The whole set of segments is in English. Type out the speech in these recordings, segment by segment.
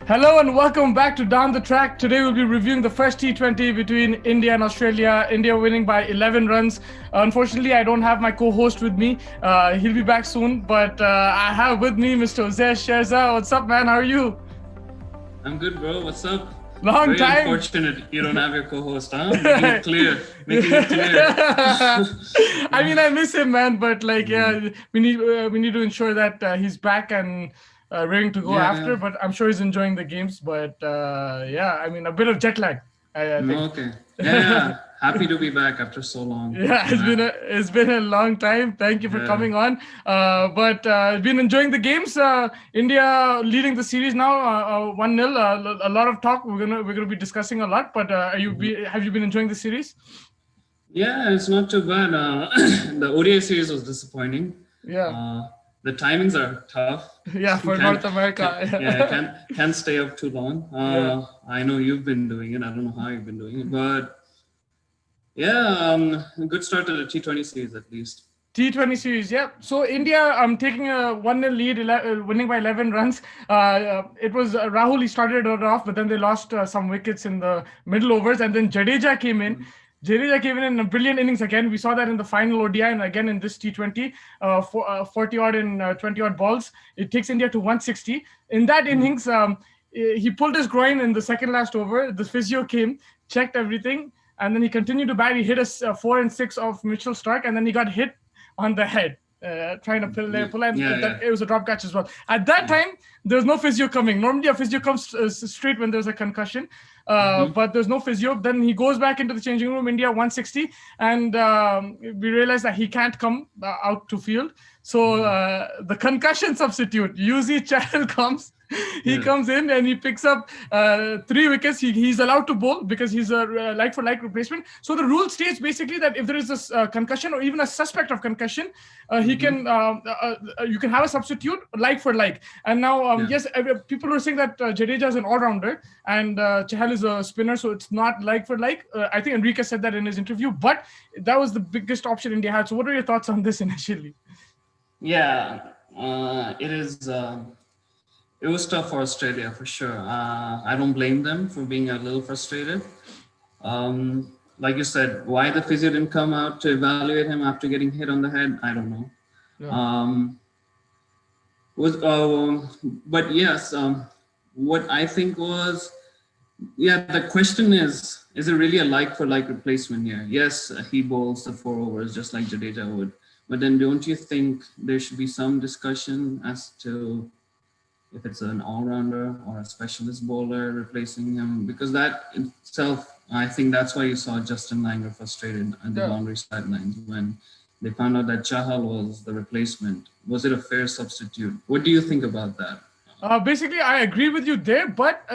Hello and welcome back to Down the Track. Today we'll be reviewing the first T20 between India and Australia. India winning by 11 runs. Unfortunately, I don't have my co-host with me. He'll be back soon, but I have with me Mr. Uzair Sherza. What's up, man? How are you? I'm good, bro. What's up? Long Very time. Unfortunate you don't have your co-host, huh? Making it clear. I mean, I miss him, man. But we need to ensure that he's back and ready to go after. But I'm sure he's enjoying the games. But I mean, a bit of jet lag, I think. Okay. Yeah. Happy to be back after so long. Yeah, it's been a long time. Thank you for coming on. But been enjoying the games. India leading the series now, 1-0. A lot of talk. We're gonna be discussing a lot. But have you been enjoying the series? Yeah, it's not too bad. The ODI series was disappointing. Yeah. The timings are tough. Yeah, for North America. Can't stay up too long. I know you've been doing it. I don't know how you've been doing it, but a good start to the T20 series at least. T20 series, yeah. So India, taking a 1-0 lead, winning by 11 runs. It was Rahul, he started it off, but then they lost some wickets in the middle overs, and then Jadeja came in. Jadeja came in a brilliant innings again. We saw that in the final ODI and again in this T20, 40-odd and 20-odd balls. It takes India to 160. In that innings, he pulled his groin in the second last over. The physio came, checked everything, and then he continued to bat. He hit a 4 and 6 of Mitchell Starc, and then he got hit on the head, trying to pull, and it was a drop catch as well. At that time, there was no physio coming. Normally, a physio comes straight when there's a concussion, but there's no physio. Then he goes back into the changing room, India 160, and we realize that he can't come out to field. So the concussion substitute, Chahal comes. He comes in and he picks up 3 wickets. He's allowed to bowl because he's a like-for-like replacement. So the rule states basically that if there is a concussion or even a suspect of concussion, you can have a substitute like for like. And now, yes, people are saying that Jadeja is an all-rounder and Chahal is a spinner, so it's not like for like. I think Enrique said that in his interview, but that was the biggest option India had. So what are your thoughts on this initially? Yeah, it is. It was tough for Australia for sure. I don't blame them for being a little frustrated. Like you said, why the physio didn't come out to evaluate him after getting hit on the head, I don't know. Yeah. But yes, what I think was, the question is it really a like-for-like replacement here? Yes, he bowls the 4 overs just like Jadeja would. But then don't you think there should be some discussion as to if it's an all-rounder or a specialist bowler replacing him? Because that itself, I think that's why you saw Justin Langer frustrated at the boundary sidelines when they found out that Chahal was the replacement. Was it a fair substitute? What do you think about that? Basically, I agree with you there, but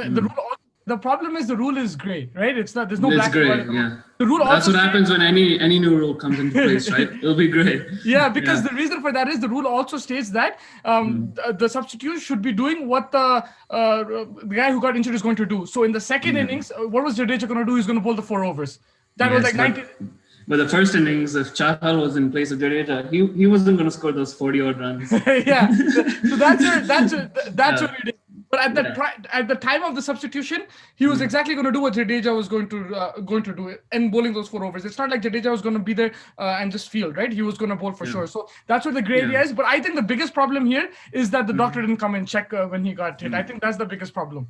the problem is the rule is grey, right? It's not. There's no black and white. Yeah. The rule. That's what happens when any new rule comes into place, right? It'll be grey. Yeah, because the reason for that is the rule also states that the substitute should be doing what the guy who got injured is going to do. So in the second innings, what was Jadeja going to do? He's going to bowl the 4 overs. That was like 90. But the first innings, if Chahal was in place of Jadeja, he wasn't going to score those 40-odd runs. Yeah. So that's what it is. But at the time of the substitution, he was exactly going to do what Jadeja was going to do in bowling those 4 overs. It's not like Jadeja was going to be there and just field, right? He was going to bowl for sure. So that's what the grey area is. But I think the biggest problem here is that the doctor didn't come and check when he got hit. I think that's the biggest problem.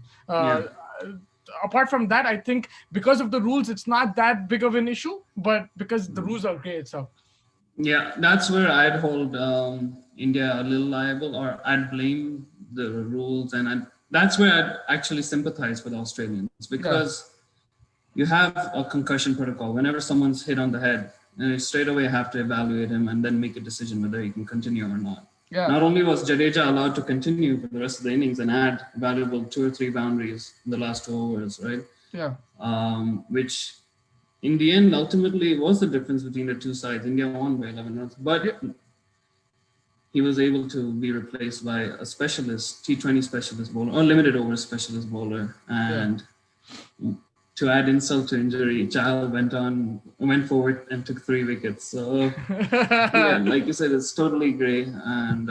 Apart from that, I think because of the rules, it's not that big of an issue, but because the rules are grey itself. Yeah, that's where I'd hold India a little liable, or I'd blame the rules, and that's where I'd actually sympathize with Australians, because you have a concussion protocol. Whenever someone's hit on the head, you straight away have to evaluate him and then make a decision whether he can continue or not. Yeah. Not only was Jadeja allowed to continue for the rest of the innings and add valuable 2 or 3 boundaries in the last 2 overs, right? Yeah. Which in the end ultimately was the difference between the two sides. India won by 11 runs, but he was able to be replaced by a specialist, T20 specialist bowler, or limited over specialist bowler. And to add insult to injury, Chahal went forward and took 3 wickets. So, like you said, it's totally grey. And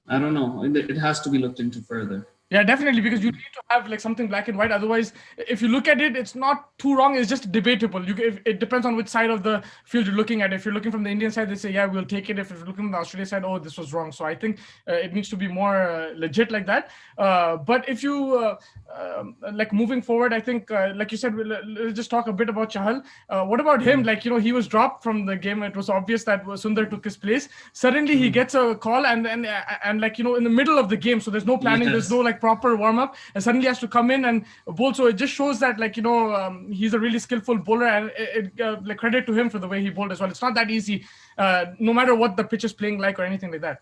I don't know, it has to be looked into further. Yeah, definitely, because you need to have like something black and white. Otherwise, if you look at it, it's not too wrong. It's just debatable. It depends on which side of the field you're looking at. If you're looking from the Indian side, they say, yeah, we'll take it. If you're looking from the Australian side, oh, this was wrong. So I think it needs to be more legit like that. But if you like moving forward, I think like you said, let's just talk a bit about Chahal. What about him? Like, he was dropped from the game. It was obvious that Sundar took his place. Suddenly he gets a call, and like, in the middle of the game, so there's no planning, there's no Yes. like proper warm up, and suddenly has to come in and bowl. So it just shows that, like, he's a really skillful bowler, and like, credit to him for the way he bowled as well. It's not that easy, no matter what the pitch is playing like or anything like that.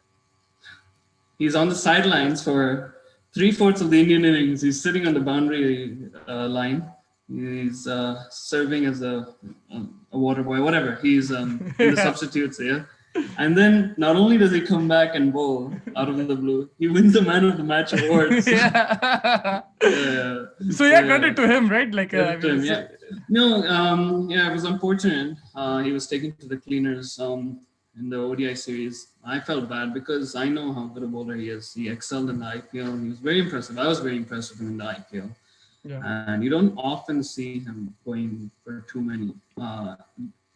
He's on the sidelines for three-fourths of the Indian innings. He's sitting on the boundary line. He's serving as a water boy, whatever. He's in the substitutes, yeah. And then not only does he come back and bowl out of the blue, he wins the man of the match award. So, Yeah. yeah. So yeah, credit to him, right? Like, Credit to him, yeah. No, yeah, it was unfortunate. He was taken to the cleaners in the ODI series. I felt bad because I know how good a bowler he is. He excelled in the IPL. He was very impressive. I was very impressed with him in the IPL. Yeah. And you don't often see him going for too many,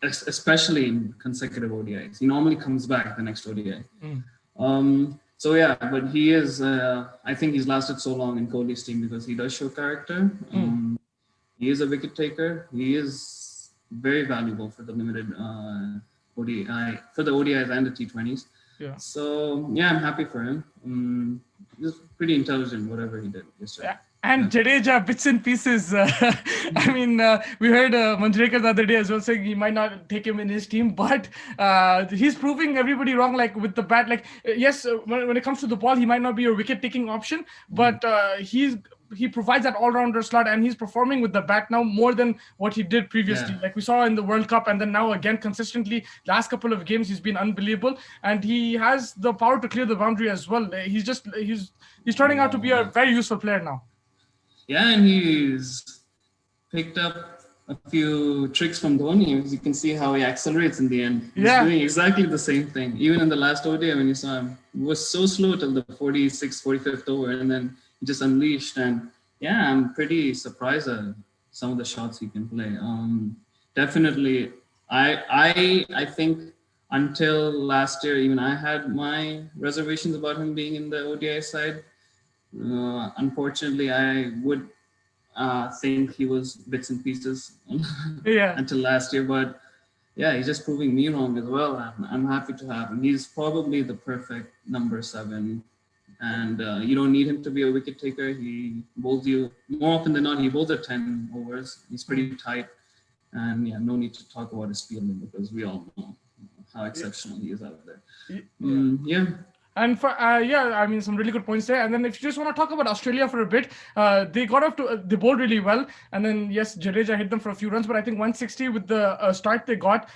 especially in consecutive ODIs. He normally comes back the next ODI. So yeah, but he is, I think he's lasted so long in Kohli's team because he does show character. He is a wicket taker. He is very valuable for the limited ODI, for the ODIs and the T20s. Yeah. So yeah, I'm happy for him. He's pretty intelligent, whatever he did yesterday. Yeah. And Jadeja, bits and pieces. I mean, we heard Manjrekar the other day as well saying he might not take him in his team, but he's proving everybody wrong. Like with the bat, like yes, when it comes to the ball, he might not be a wicket-taking option, but he provides that all-rounder slot, and he's performing with the bat now more than what he did previously. Yeah. Like we saw in the World Cup, and then now again consistently. Last couple of games, he's been unbelievable, and he has the power to clear the boundary as well. He's turning out to be a very useful player now. Yeah, and he's picked up a few tricks from Dhoni. As you can see how he accelerates in the end. He's doing exactly the same thing. Even in the last ODI when you saw him, he was so slow till the 46th, 45th over, and then he just unleashed. And yeah, I'm pretty surprised at some of the shots he can play. Definitely, I think until last year, even I had my reservations about him being in the ODI side. Unfortunately, I would think he was bits and pieces until last year, but yeah, he's just proving me wrong as well. I'm happy to have him. He's probably the perfect number 7, and you don't need him to be a wicket taker. He bowls you more often than not. He bowls at 10 overs. He's pretty tight, and yeah, no need to talk about his fielding because we all know how exceptional he is out there. Yeah. And for I mean, some really good points there. And then if you just want to talk about Australia for a bit, they got off to they bowled really well, and then yes, Jadeja hit them for a few runs, but I think 160 with the start they got,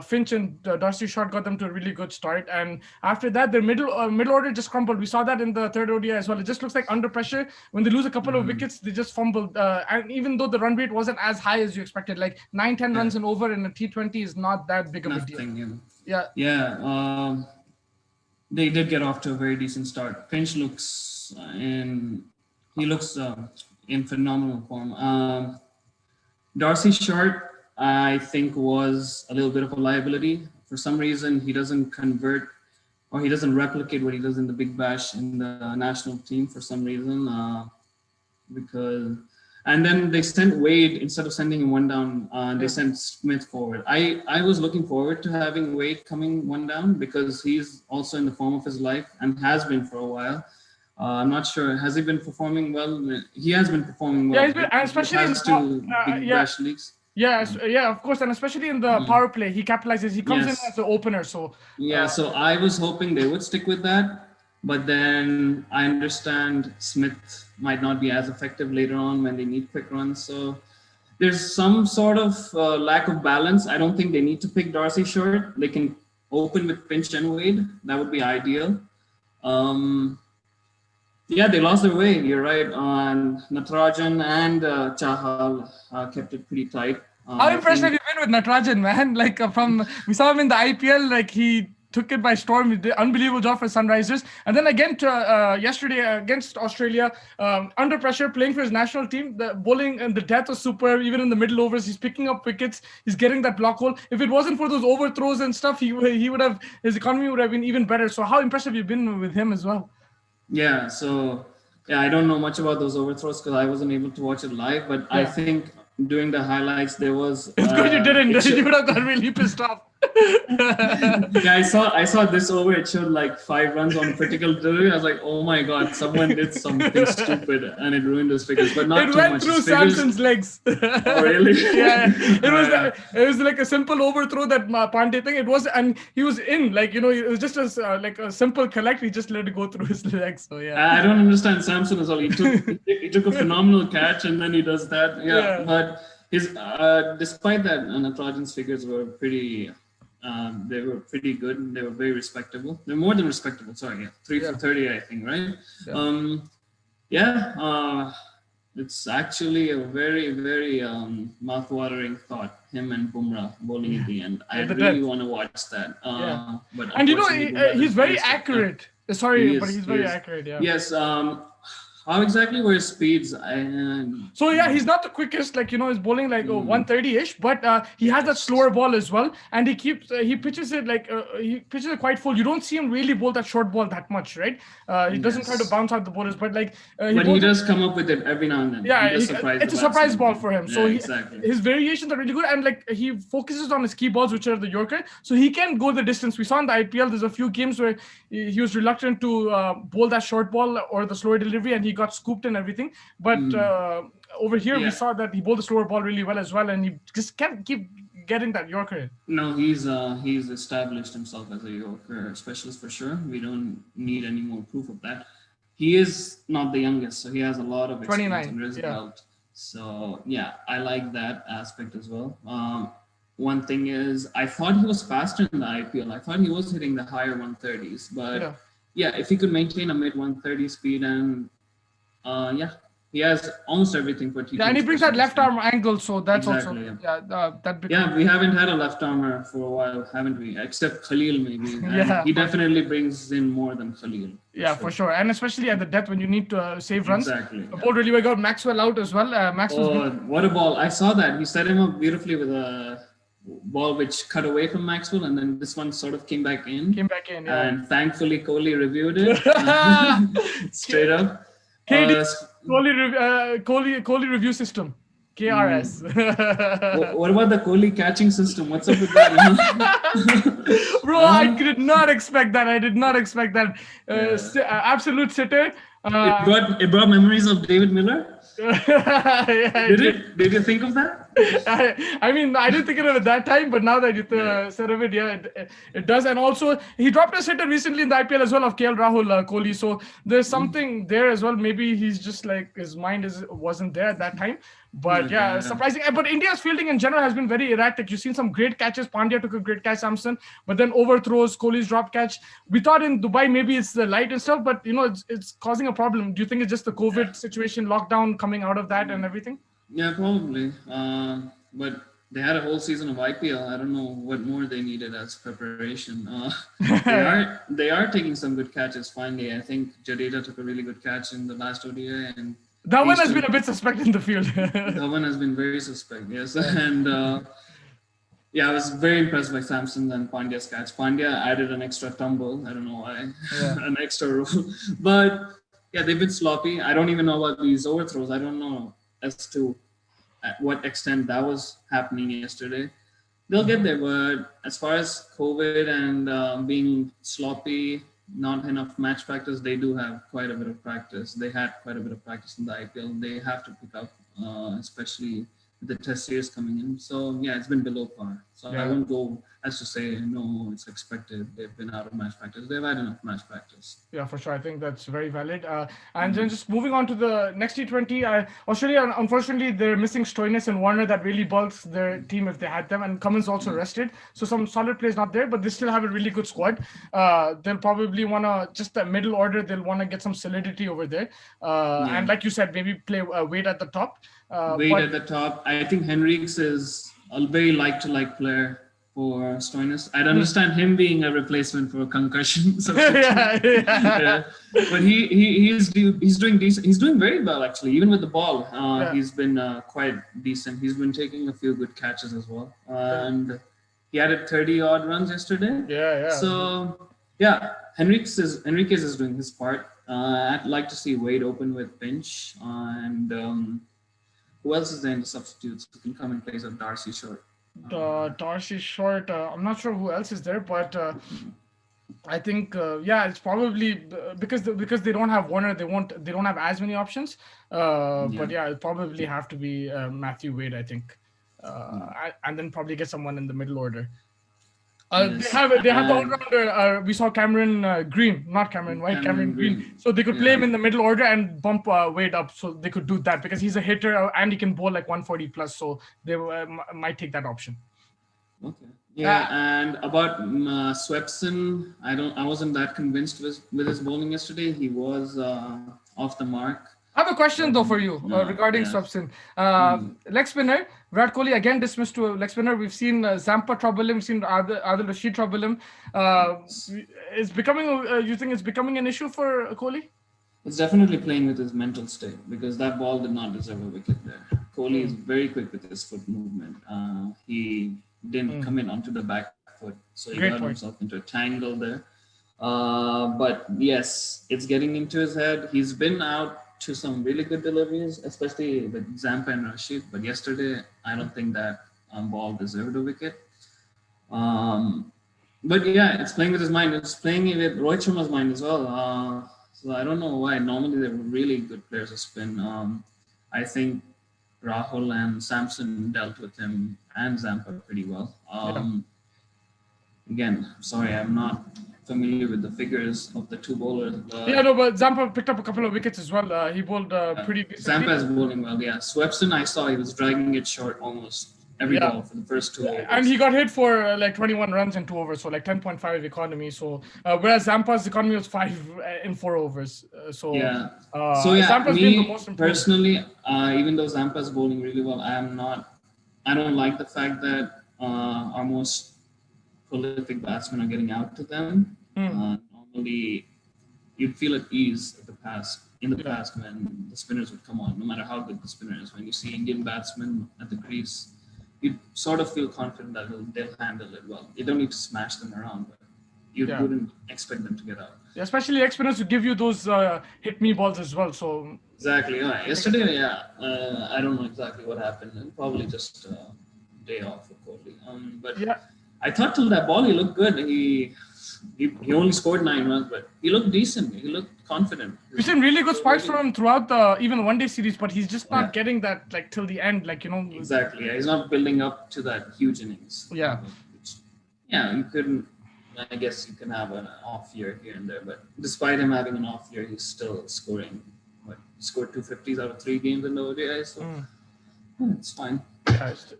Finch and Darcy Short got them to a really good start, and after that their middle order just crumbled. We saw that in the third ODI as well. It just looks like under pressure when they lose a couple of wickets, they just fumbled. And even though the run rate wasn't as high as you expected, like 9-10 runs and over in a T20 is not that big of a deal. Yeah. They did get off to a very decent start. Finch looks in phenomenal form. Darcy Short, I think, was a little bit of a liability. For some reason, he doesn't convert or he doesn't replicate what he does in the Big Bash in the national team for some reason. And then they sent Wade, instead of sending him one down, they sent Smith forward. I was looking forward to having Wade coming one down because he's also in the form of his life and has been for a while. I'm not sure. Has he been performing well? He has been performing well. Yeah, he's been, especially in the Big Bash leagues. Yeah, of course. And especially in the power play, he capitalizes. He comes in as the opener. So so I was hoping they would stick with that. But then I understand Smith might not be as effective later on when they need quick runs. So there's some sort of lack of balance. I don't think they need to pick Darcy Short. They can open with Finch and Wade. That would be ideal. They lost their way. You're right. Natarajan and Chahal kept it pretty tight. How impressed have you been with Natarajan, man? Like we saw him in the IPL. Like he took it by storm. He did unbelievable job for Sunrisers. And then again yesterday against Australia, under pressure, playing for his national team, the bowling and the depth was superb. Even in the middle overs, he's picking up wickets. He's getting that block hole. If it wasn't for those overthrows and stuff, he would have, his economy would have been even better. So how impressive you've been with him as well? Yeah. So yeah, I don't know much about those overthrows because I wasn't able to watch it live. But I think during the highlights there was. It's good you didn't. You would have got really pissed off. Yeah, I saw this over. It showed like 5 runs on critical delivery. I was like, oh my god, someone did something stupid and it ruined his figures. But not it too went much. through Samson's legs. Oh really? Yeah, it was like a simple overthrow that Pandey thing. It was, and he was in, like, you know, it was just like a simple collect. He just let it go through his legs. So yeah, I don't understand Samson as well. He took a phenomenal catch and then he does that. Yeah. But his despite that, Natarajan's figures were pretty. They were pretty good. They were very respectable. They're more than respectable. Sorry, yeah, 3 for 30, I think, right? It's actually a very, very mouth-watering thought. Him and Bumrah bowling at the end. I really want to watch that. But and you know, he's very accurate. Sorry, but he's very accurate. Yeah. Yes. How exactly were his speeds? So yeah, he's not the quickest. Like, you know, he's bowling like 130-ish, but he has that slower ball as well, and he pitches it like he pitches it quite full. You don't see him really bowl that short ball that much, right? He doesn't try to bounce out the bowlers, but like he does come up with it every now and then. Yeah, it's a surprise ball for him. So his variations are really good, and like he focuses on his key balls, which are the Yorker, so he can go the distance. We saw in the IPL, there's a few games where he was reluctant to bowl that short ball or the slower delivery, and he got scooped and everything. But over here, we saw that he bowled the slower ball really well as well, and he just can't keep getting that Yorker. No, he's established himself as a Yorker specialist for sure. We don't need any more proof of that. He is not the youngest, so he has a lot of experience under his belt. So yeah, I like that aspect as well. One thing is, I thought he was faster in the IPL. I thought he was hitting the higher 130s, but if he could maintain a mid 130 speed and he has almost everything for T20. Yeah, and he brings that left arm angle, so that's also we haven't had a left armer for a while, haven't we? Except Khalil, maybe. He definitely brings in more than Khalil. For sure, and especially at the depth when you need to save runs. Exactly. Bowled really well. Got Maxwell out as well. What a ball! I saw that. He set him up beautifully with a ball which cut away from Maxwell, and then this one sort of came back in. And thankfully, Kohli reviewed it straight up. Kohli review system, KRS. What about the Kohli catching system? What's up with that? Bro, I did not expect that. Absolute sitter. It brought memories of David Miller. Did you think of that? I mean, I didn't think of it at that time, but now that you said of it, it does. And also, he dropped a hitter recently in the IPL as well of KL Rahul Kohli. So there's something there as well. Maybe he's just like, his mind wasn't there at that time. But surprising. But India's fielding in general has been very erratic. You've seen some great catches. Pandya took a great catch, Samson, but then overthrows, Kohli's drop catch. We thought in Dubai maybe it's the light and stuff, but you know, it's causing a problem. Do you think it's just the COVID situation, lockdown, coming out of that and everything? Yeah, probably. But they had a whole season of IPL. I don't know what more they needed as preparation. They are taking some good catches finally. I think Jadeja took a really good catch in the last ODI, and that one has been a bit suspect in the field. That one has been very suspect, yes. And I was very impressed by Samson and Pandya's catch. Pandya added an extra tumble. I don't know why, an extra rule. But yeah, they've been sloppy. I don't even know about these overthrows. I don't know as to at what extent that was happening yesterday. They'll get there, but as far as COVID and being sloppy, not enough match practice, they do have quite a bit of practice. They had quite a bit of practice in the IPL. They have to pick up, especially with the test series coming in. So yeah, it's been below par. So I won't go as to say, no, it's expected. They've been out of match practice. They've had enough match practice. Yeah, for sure. I think that's very valid. And then just moving on to the next T20, Australia, unfortunately, they're missing Stoinis and Warner. That really bulks their team if they had them. And Cummins also rested. So some solid players not there, but they still have a really good squad. They'll probably want to, just the middle order, they'll want to get some solidity over there. And like you said, maybe play Wade at the top. Wade at the top. I think Henriques is a very like-to-like player for Stoinis. I'd understand him being a replacement for concussion substitute. Yeah. But he's doing decent. He's doing very well actually, even with the ball. He's been quite decent. He's been taking a few good catches as well, and he added 30 odd runs yesterday. So yeah, Henriquez is doing his part. I'd like to see Wade open with Pinch, and who else is there in the substitutes who can come and play with Darcy Short? Darcy Short. I'm not sure who else is there, but I think it's probably because they don't have Warner. They don't have as many options. But yeah, it'll probably have to be Matthew Wade, I think, and then probably get someone in the middle order. They have the all-rounder. We saw Cameron Green, not Cameron White, Cameron Green. So they could play him in the middle order and bump Wade up. So they could do that because he's a hitter and he can bowl like 140 plus. So they might take that option. Okay. Yeah, and about Swepson, I wasn't that convinced with his bowling yesterday. He was off the mark. I have a question though for you regarding Swepson. Leg spinner, Virat Kohli again dismissed to a leg spinner. We've seen Zampa trouble him, we've seen Adil Rashid trouble him. You think it's becoming an issue for Kohli? It's definitely playing with his mental state because that ball did not deserve a wicket there. Kohli is very quick with his foot movement. He didn't come in onto the back foot, so he got himself into a tangle there. But yes, it's getting into his head. He's been out to some really good deliveries, especially with Zampa and Rashid. But yesterday, I don't think that ball deserved a wicket. But yeah, it's playing with his mind. It's playing with Rohit Sharma's mind as well. So I don't know why. Normally, they're really good players of spin. I think Rahul and Samson dealt with him and Zampa pretty well. Again, sorry, I'm not familiar with the figures of the two bowlers. But Zampa picked up a couple of wickets as well. He bowled pretty decently. Zampa is bowling well, yeah. Swepson, I saw he was dragging it short almost every ball for the first 2 overs. And he got hit for like 21 runs in 2 overs, so like 10.5 economy. So whereas Zampa's economy was 5 in 4 overs. Zampa's been the most important. Personally, even though Zampa's bowling really well, I don't like the fact that our most prolific batsmen are getting out to them. Normally, you'd feel at ease in the past when the spinners would come on, no matter how good the spinner is. When you see Indian batsmen at the crease, you sort of feel confident that they'll handle it well. You don't need to smash them around, but you wouldn't expect them to get out. Especially ex-spinners who give you those hit me balls as well. So exactly. Yesterday, I don't know exactly what happened. Probably just a day off for Kohli. I thought till that ball he looked good. He only scored 9 runs, but he looked decent. He looked confident. We've seen really good sparks from him throughout even the one-day series, but he's just not getting that like till the end, Exactly. He's not building up to that huge innings. You couldn't. I guess you can have an off year here and there, but despite him having an off year, he's still scoring. He scored 250s out of 3 games in the ODI, so it's fine.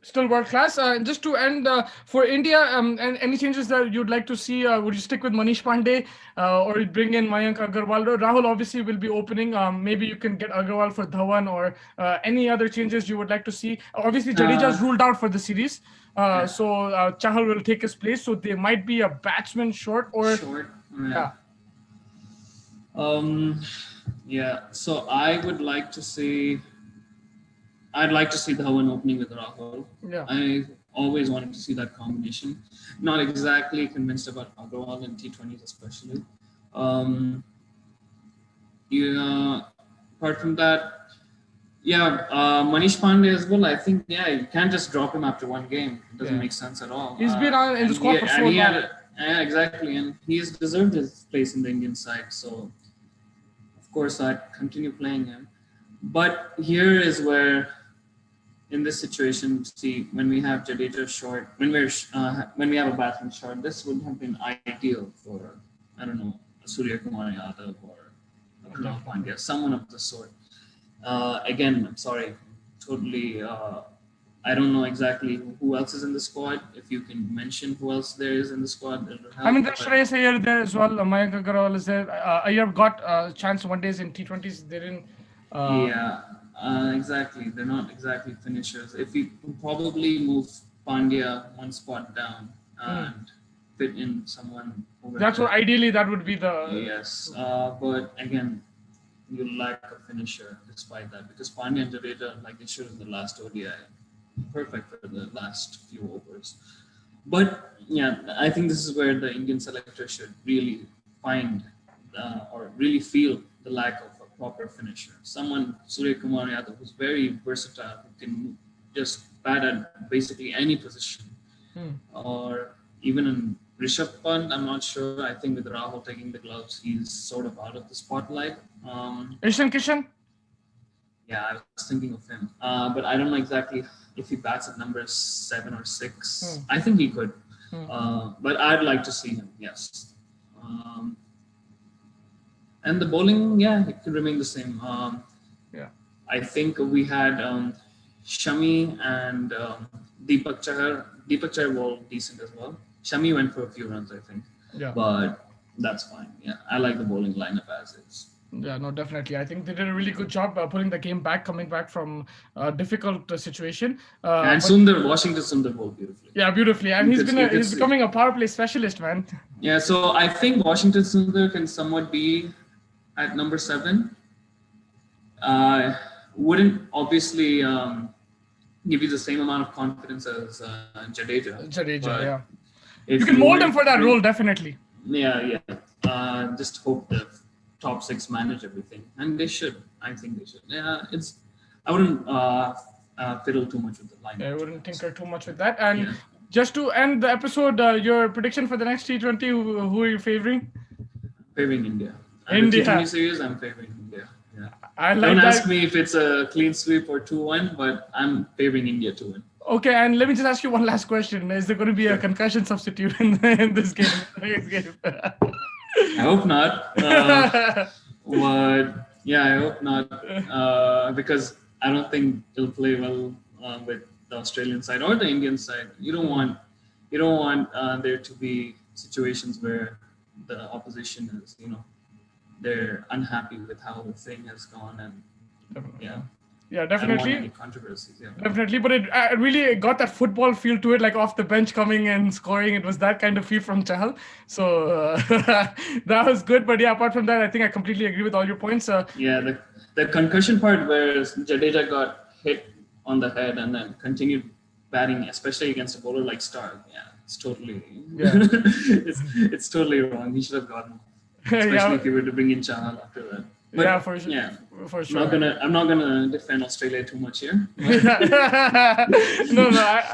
Still world class. Just to end for India, and any changes that you'd like to see? Would you stick with Manish Pandey or bring in Mayank Agarwal? Rahul obviously will be opening. Maybe you can get Agarwal for Dhawan or any other changes you would like to see. Obviously, Jadeja's ruled out for the series, so Chahal will take his place. So there might be a batsman short. So I'd like to see Dhawan opening with Rahul. I always wanted to see that combination. Not exactly convinced about Agarwal in T20s especially. Apart from that, Manish Pandey as well. I think, you can't just drop him after one game. It doesn't make sense at all. He's been in the squad for so long. Yeah, exactly. And he's deserved his place in the Indian side. So, of course, I'd continue playing him. But here is where, in this situation, see, when we have Jadeja short, when we have a batsman short, this would have been ideal for, I don't know, Surya Kumar Yadav or Akhil Pandya, someone of the sort. Again, I'm sorry, totally. I don't know exactly who else is in the squad. If you can mention who else there is in the squad, there's Shreyas Iyer there as well. Mayank Agarwal is there. Iyer got a chance one days in T20s. They didn't. Exactly. They're not exactly finishers. If we probably move Pandya one spot down, and fit in someone over That's there. what ideally that would be the. Yes, but again, you lack a finisher despite that because Pandya and Jadeja, like they showed in the last ODI, perfect for the last few overs. But yeah, I think this is where the Indian selector should really find or really feel the lack of a proper finisher. Someone, Surya Kumar Yadav, who's very versatile, who can just bat at basically any position. Or even in Rishabh Pant, I'm not sure. I think with Rahul taking the gloves, he's sort of out of the spotlight. Ishan Kishan? Yeah, I was thinking of him, but I don't know exactly if he bats at number 7 or 6. I think he could, but I'd like to see him. Yes, and the bowling, yeah, it could remain the same. Yeah. I think we had Shami and Deepak Chahar. Deepak Chahar bowled decent as well. Shami went for a few runs, I think. Yeah. But that's fine. Yeah, I like the bowling lineup as is. Yeah, no, definitely. I think they did a really good job pulling the game back, coming back from a difficult situation. And Sundar, Washington Sundar bowled beautifully. Yeah, beautifully. And he's becoming a power play specialist, man. Yeah, so I think Washington Sundar can somewhat be at number 7. Wouldn't obviously give you the same amount of confidence as Jadeja. Jadeja, yeah. You can mold him for that role, definitely. Yeah. Just hope the top 6 manage everything, and they should. I think they should. Yeah, I wouldn't fiddle too much with the line. I wouldn't tinker too much with that. And just to end the episode, your prediction for the next T20, who are you favoring? Favoring India. India. The T20 series, I'm favoring India. Yeah. Don't ask me if it's a clean sweep or 2-1, but I'm favoring India to win. Okay, and let me just ask you one last question. Is there going to be a concussion substitute in this game? I hope not. But yeah, I hope not. Because I don't think it'll play well with the Australian side or the Indian side. You don't want there to be situations where the opposition is, they're unhappy with how the thing has gone, and Yeah, definitely. I don't want any controversies. Yeah. Definitely, but it really got that football feel to it, like off the bench coming and scoring. It was that kind of feel from Chahal. So that was good. But yeah, apart from that, I think I completely agree with all your points. Yeah, the concussion part where Jadeja got hit on the head and then continued batting, especially against a bowler like Stark. Yeah, it's totally it's totally wrong. He should have gotten, especially if you were to bring in Chahal after that. But, yeah, for sure. Yeah, for sure. I'm not gonna defend Australia too much here. No,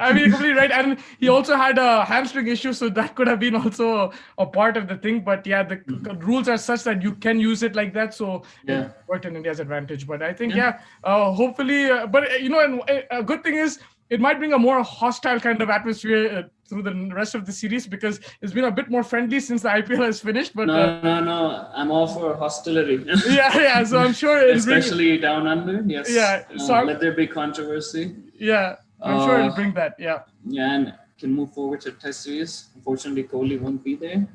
I mean, you're completely right. And he also had a hamstring issue, so that could have been also a part of the thing. But yeah, the rules are such that you can use it like that, so it worked in India's advantage. But I think hopefully, but and a good thing is it might bring a more hostile kind of atmosphere through the rest of the series, because it's been a bit more friendly since the IPL has finished. But no, I'm all for hostility. yeah. So I'm sure, especially down under. Yes. Yeah. So let there be controversy. Yeah, I'm sure it'll bring that. Yeah. Yeah, and can move forward to Test series. Unfortunately, Kohli won't be there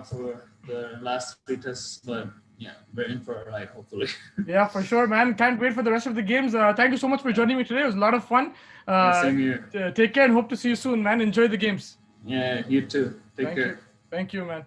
for the last 3 tests, but. Yeah, we're in for a ride, hopefully. Yeah, for sure, man. Can't wait for the rest of the games. Thank you so much for joining me today. It was a lot of fun. Same here. Take care and hope to see you soon, man. Enjoy the games. Yeah, you too. Take care. Thank you, man.